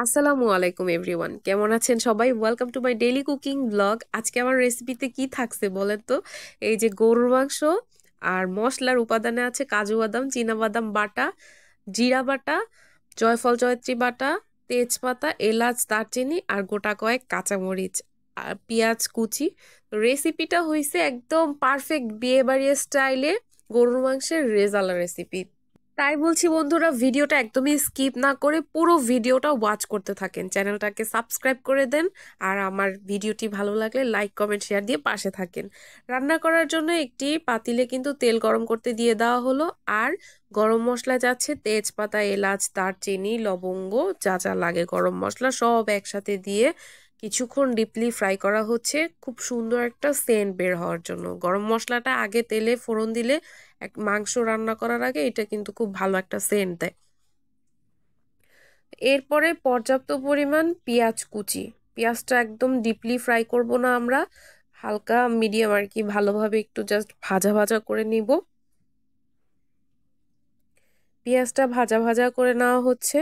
আসসালামু আলাইকুম এভরিওয়ান, কেমন আছেন সবাই? Welcome to my daily cooking blog. আজকে আমার রেসিপিতে কি থাকছে বলেন তো? এই যে গরুর মাংস আর মশলার উপাদানে আছে কাজু বাদাম, চীনা বাদাম বাটা, জিরা বাটা, জয়ফল জয়ত্রী বাটা, তেজপাতা, এলাচ, দারচিনি আর গোটা কয়েক কাঁচামরিচ আর পেঁয়াজ কুচি। রেসিপিটা হয়েছে একদম পারফেক্ট বিয়ে বাড়ির স্টাইলে গরুর মাংসের রেজালা রেসিপি। তাই বলছি বন্ধুরা, ভিডিওটা একদমই স্কিপ না করে পুরো ভিডিওটা ওয়াচ করতে থাকেন, চ্যানেলটাকে সাবস্ক্রাইব করে দেন। আর আমার ভিডিওটি ভালো লাগলে লাইক কমেন্ট শেয়ার দিয়ে পাশে থাকেন। রান্না করার জন্য একটি পাতিলে কিন্তু তেল গরম করতে দিয়ে দেওয়া হলো। আর গরম মশলা যাচ্ছে তেজপাতা, এলাচ, দারচিনি, লবঙ্গ, যা যা লাগে গরম মশলা সব একসাথে দিয়ে কিছুক্ষণ ডিপলি ফ্রাই করা হচ্ছে, খুব সুন্দর একটা সেন্ট বের হওয়ার জন্য। গরম মশলাটা আগে তেলে ফোড়ন দিলে মাংস রান্না করার আগে এটা কিন্তু খুব ভালো একটা সেন্ট দেয়। এরপরে পর্যাপ্ত পরিমাণ পেঁয়াজ কুচি। পেঁয়াজটা একদম ডিপলি ফ্রাই করব না আমরা, হালকা মিডিয়াম আর কি, ভালোভাবে একটু জাস্ট ভাজা ভাজা করে নিব। পেঁয়াজটা ভাজা ভাজা করে নেওয়া হচ্ছে।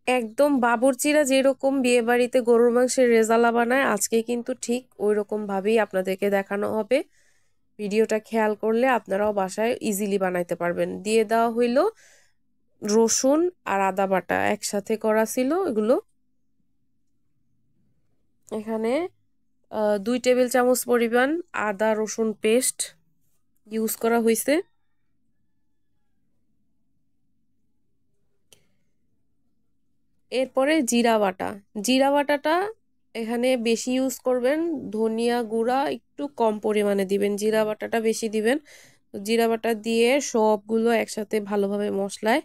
একদম বাবুর্চিরা যেরকম বিয়ে বাড়িতে গরুর মাংসের রেজালা বানায়, আজকে কিন্তু ঠিক ওই রকম ভাবেই আপনাদেরকে দেখানো হবে। ভিডিওটা খেয়াল করলে আপনারাও বাসায় ইজিলি বানাইতে পারবেন। দিয়ে দেওয়া হইল রসুন আর আদা বাটা, একসাথে করা ছিল এগুলো। এখানে 2 টেবিল চামচ পরিমাণ আদা রসুন পেস্ট ইউজ করা হয়েছে। এরপরে জিরা বাটা। জিরা বাটাটা এখানে বেশি ইউজ করবেন, ধনিয়া গুঁড়া একটু কম পরিমাণে দিবেন, জিরা বাটাটা বেশি দিবেন। জিরা বাটা দিয়ে সবগুলো একসাথে ভালোভাবে মশলায়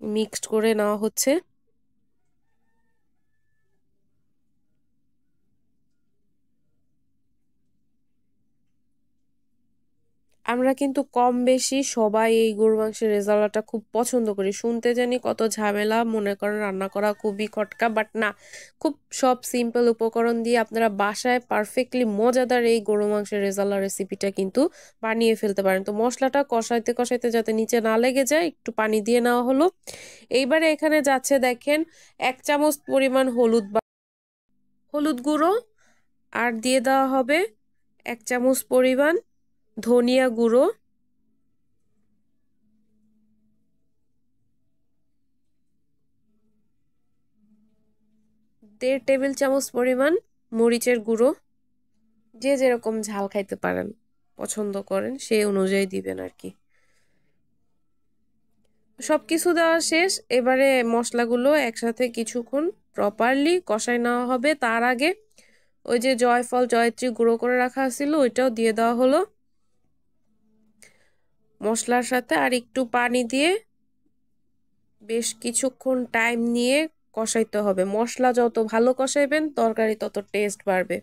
মিক্সড করে নেওয়া হচ্ছে। আমরা কিন্তু কম বেশি সবাই এই গরু মাংসের রেজালাটা খুব পছন্দ করি। শুনতে জানি কত ঝামেলা, মনে করেন রান্না করা খুবই খটকা, বাট না, খুব সব সিম্পল উপকরণ দিয়ে আপনারা বাসায় পারফেক্টলি মজাদার এই গরু মাংসের রেজালা রেসিপিটা কিন্তু বানিয়ে ফেলতে পারেন। তো মশলাটা কষাইতে কষাইতে যাতে নিচে না লেগে যায় একটু পানি দিয়ে নেওয়া হলো। এইবারে এখানে যাচ্ছে দেখেন 1 চামচ পরিমাণ হলুদ গুঁড়ো, আর দিয়ে দেওয়া হবে 1 চামচ পরিমাণ ধনিয়া গুঁড়ো, 1.5 টেবিল চামচ পরিমাণ মরিচের গুঁড়ো। যে যেরকম ঝাল খাইতে পারেন, পছন্দ করেন সেই অনুযায়ী দিবেন আর কি। সবকিছু দেওয়া শেষ। এবারে মশলাগুলো একসাথে কিছুক্ষণ প্রপারলি কষাই নেওয়া হবে। তার আগে ওই যে জয়ফল জয়ত্রী গুঁড়ো করে রাখা ছিল ওইটাও দিয়ে দেওয়া হলো মশলার সাথে। আর একটু পানি দিয়ে বেশ কিছুক্ষণ টাইম নিয়ে কষাইতে হবে। মশলা যত ভালো কষাইবেন তরকারি তত টেস্ট বাড়বে।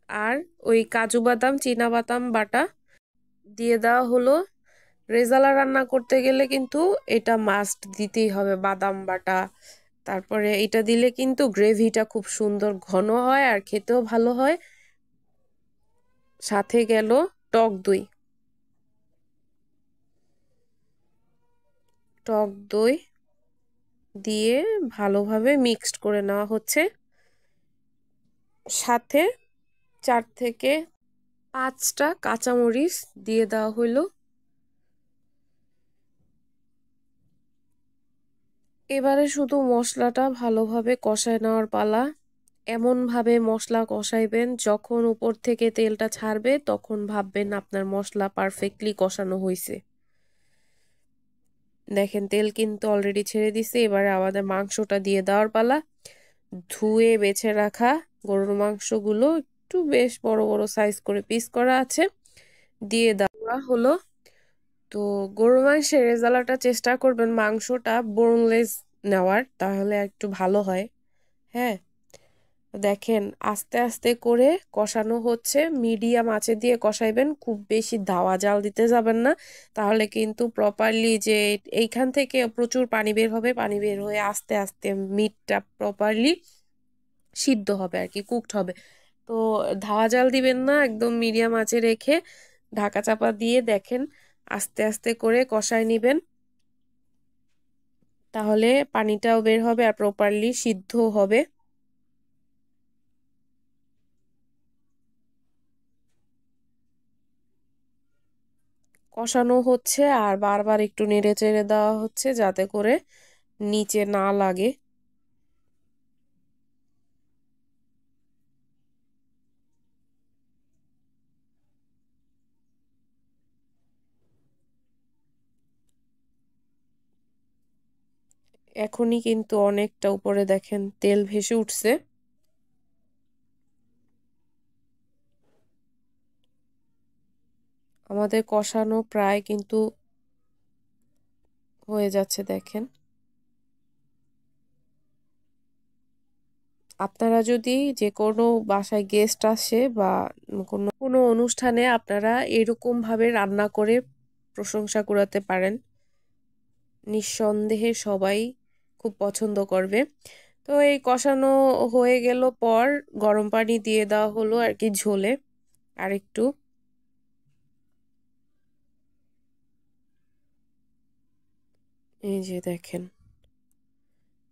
আর ওই কাজু বাদাম চীনা বাদাম বাটা দিয়ে দেওয়া হলো। রেজালা রান্না করতে গেলে কিন্তু এটা মাস্ট দিতেই হবে, বাদাম বাটা। তারপরে এটা দিলে কিন্তু গ্রেভিটা খুব সুন্দর ঘন হয় আর খেতেও ভালো হয়। সাথে গেল টক দই। টক দই দিয়ে ভালোভাবে মিক্সড করে নেওয়া হচ্ছে। সাথে 4 থেকে 5টা কাঁচামরিচ দিয়ে দেওয়া হইলো। এবারে শুধু মশলাটা ভালোভাবে কষায় নেওয়ার পালা। এমনভাবে মশলা কষাইবেন যখন উপর থেকে তেলটা ছাড়বে তখন ভাববেন আপনার মশলা পারফেক্টলি কষানো হয়েছে। দেখেন তেল কিন্তু অলরেডি ছেড়ে দিছে। এবারে আমাদের মাংসটা দিয়ে দেওয়ার পালা। ধুয়ে বেছে রাখা গরুর মাংসগুলো একটু বেশ বড় বড় সাইজ করে পিস করা আছে, দিয়ে দেওয়া হলো। তো গরুর মাংসের রেজালাটা চেষ্টা করবেন মাংসটা বোনলেস নেওয়ার, তাহলে একটু ভালো হয়। হ্যাঁ, দেখেন আস্তে আস্তে করে কষানো হচ্ছে, মিডিয়াম আঁচে দিয়ে কষাইবেন, খুব বেশি দাওয়া জাল দিতে যাবেন না, তাহলে কিন্তু প্রপারলি যে এইখান থেকে প্রচুর পানি বের হবে, পানি বের হয়ে আস্তে আস্তে মিটটা প্রপারলি সিদ্ধ হবে আর কি, কুকড হবে। তো ধাওয়া জাল দিবেন না, একদম মিডিয়াম আঁচে রেখে ঢাকা চাপা দিয়ে দেখেন আস্তে আস্তে করে কষায় নিবেন, তাহলে পানিটাও বের হবে আর প্রপারলি সিদ্ধ হবে। কষানো হচ্ছে আর বারবার একটু নেড়ে চেড়ে দেওয়া হচ্ছে যাতে করে নিচে না লাগে। এখনই কিন্তু অনেকটা উপরে দেখেন তেল ভেসে উঠছে। আমাদের কষানো প্রায় কিন্তু হয়ে যাচ্ছে দেখেন। আপনারা যদি যে কোনো বাসায় গেস্ট আসে বা কোনো কোনো অনুষ্ঠানে আপনারা এরকম ভাবে রান্না করে প্রশংসা কুড়াতে পারেন, নিঃসন্দেহে সবাই খুব পছন্দ করবে। তো এই কষানো হয়ে গেল পর গরম পানি দিয়ে দেওয়া হলো আর কি ঝোলে আর একটু। এই যে দেখেন,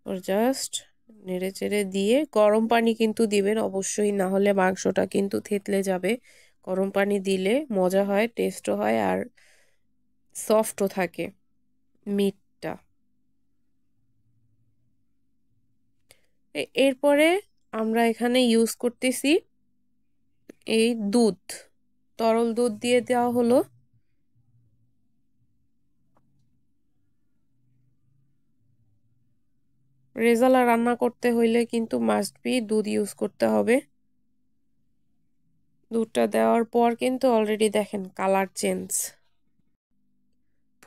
ওর জাস্ট নেড়ে চেড়ে দিয়ে গরম পানি কিন্তু দিবেন অবশ্যই, না হলে মাংসটা কিন্তু থেতলে যাবে। গরম পানি দিলে মজা হয়, টেস্টও হয় আর সফটও থাকে মিটটা। এরপরে আমরা এখানে ইউজ করতেছি এই দুধ, তরল দুধ দিয়ে দেওয়া হলো। রেজালা রান্না করতে হইলে কিন্তু মাস্ট বি দুধ ইউজ করতে হবে। দুধটা দেওয়ার পর কিন্তু অলরেডি দেখেন কালার চেঞ্জ।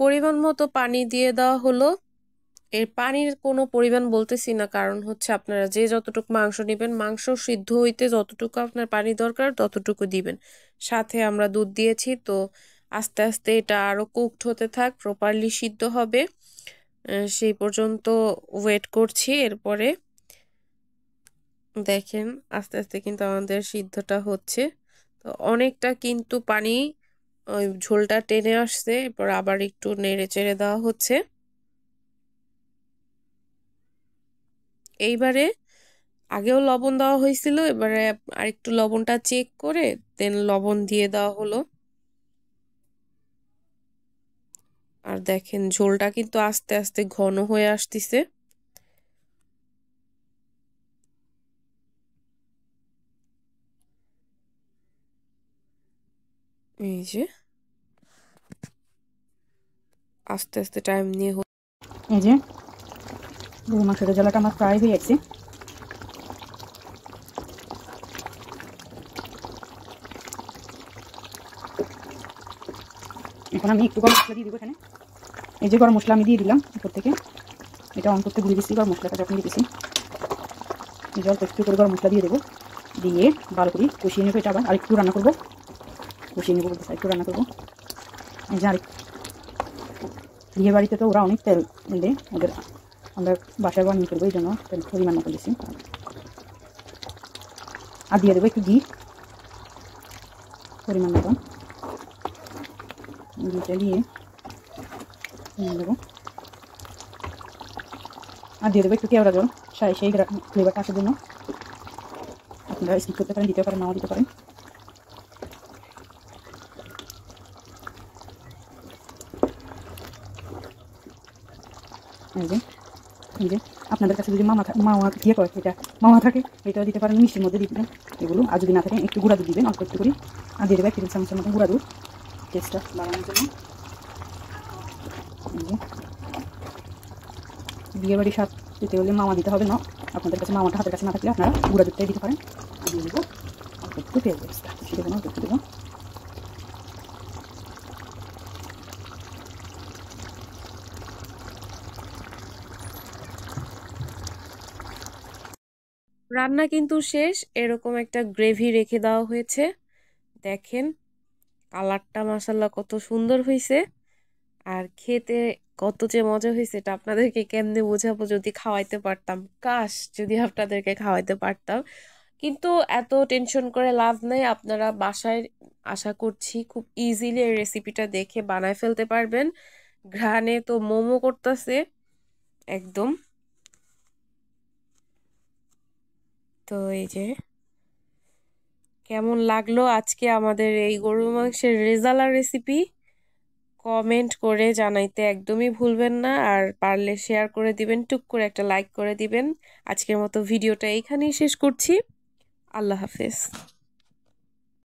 পরিমাণ মতো পানি দিয়ে দেওয়া হলো। এর পানির কোনো পরিমাণ বলতেছি না, কারণ হচ্ছে আপনারা যে যতটুকু মাংস নেবেন মাংস সিদ্ধ হইতে যতটুকু আপনার পানি দরকার ততটুকু দিবেন। সাথে আমরা দুধ দিয়েছি, তো আস্তে আস্তে এটা আরো কুকড হতে থাক, প্রপারলি সিদ্ধ হবে। সেই পর্যন্ত ওয়েট করছি। এরপরে দেখেন আস্তে আস্তে কিন্তু আমাদের সিদ্ধটা হচ্ছে। তো অনেকটা কিন্তু পানি ওই ঝোলটা টেনে আসছে, এরপর আবার একটু নেড়ে চেড়ে দেওয়া হচ্ছে। এইবারে আগেও লবণ দেওয়া হয়েছিল, এবারে আরেকটু লবণটা চেক করে দেন লবণ দিয়ে দেওয়া হলো। আর দেখেন ঝোলটা কিন্তু আস্তে আস্তে ঘন হয়ে আসতেছে। এই যে আস্তে আস্তে টাইম নিয়ে এই যে গরু মাংসের রেজালাটা আমার ফ্রাই হয়ে গেছে। এখন আমি একটু গরম মশলা দিয়ে দিব এখানে। এই যে গরম মশলা আমি দিয়ে দিলাম উপর থেকে, এটা অন করতে ভুলে গেছি। গরম মশলাটা যখন দিয়েছি এই যে অল্প একটু করে গরম মশলা দিয়ে দেবো, দিয়ে ভালো করে কষিয়ে নেবো। এটা আবার আরেকটু রান্না করবো, কষিয়ে নেবো বলতে একটু রান্না করবো। এই যে আরেক বিয়ে বাড়িতে তো ওরা অনেক তেল দেয়, ওদের আমরা বাসায় বানিয়ে করবো, এই জন্য তেল পরিমাণ মতো দিচ্ছি। আর দিয়ে দেবো একটু ঘি পরিমাণ মতো, ঘিটা দিয়ে দেবো। আর দিয়ে দেবো একটু কেওড়া জল, সেই ফ্লেভারটা আসার জন্য। আপনারা স্কিপ করতে পারেন, দিতে পারেন, নাও দিতে পারেন। এই যে এই যে আপনাদের কাছে যদি মাওয়া দিয়ে করে এটা মাওয়া থাকে এটাও দিতে পারেন, মিষ্টির মধ্যে দিতে এগুলো। আর যদি না থাকে একটু গুঁড়া দুধ দিবেন অল্প একটু করে। আর দিয়ে দেবে 1 টেবিল চামচের মতো গুঁড়া দুধ, টেস্টটা বাড়ানোর জন্য। বিয়ে বাড়ির স্বাদ দিতে হলে মাওয়া দিতে হবে না। আপনাদের কাছে মাওয়াটা হাতের কাছে না থাকলে আপনারা গুঁড়া দুধটাই দিতে পারেন। দিয়ে দেবো অল্প একটু পেঁয়াজ বেরেস্তা, বেশি দেবো না, অল্প একটু দেবো। রান্না কিন্তু শেষ। এরকম একটা গ্রেভি রেখে দেওয়া হয়েছে। দেখেন কালারটা মাশাল্লাহ কত সুন্দর হয়েছে, আর খেতে কত যে মজা হয়েছে এটা আপনাদেরকে কেমনে বোঝাবো, যদি খাওয়াইতে পারতাম, কাশ যদি আপনাদেরকে খাওয়াইতে পারতাম। কিন্তু এত টেনশন করে লাভ নাই, আপনারা বাসায় আশা করছি খুব ইজিলি এই রেসিপিটা দেখে বানায় ফেলতে পারবেন। ঘ্রাণে তো মোমো করতেছে একদম। তো এই যে কেমন লাগলো আজকে আমাদের এই গরুর মাংসের রেজালা রেসিপি, কমেন্ট করে জানাইতে একদমই ভুলবেন না। আর পারলে শেয়ার করে দিবেন, টুক করে একটা লাইক করে দিবেন। আজকের মতো ভিডিওটা এইখানেই শেষ করছি। আল্লাহ হাফেজ।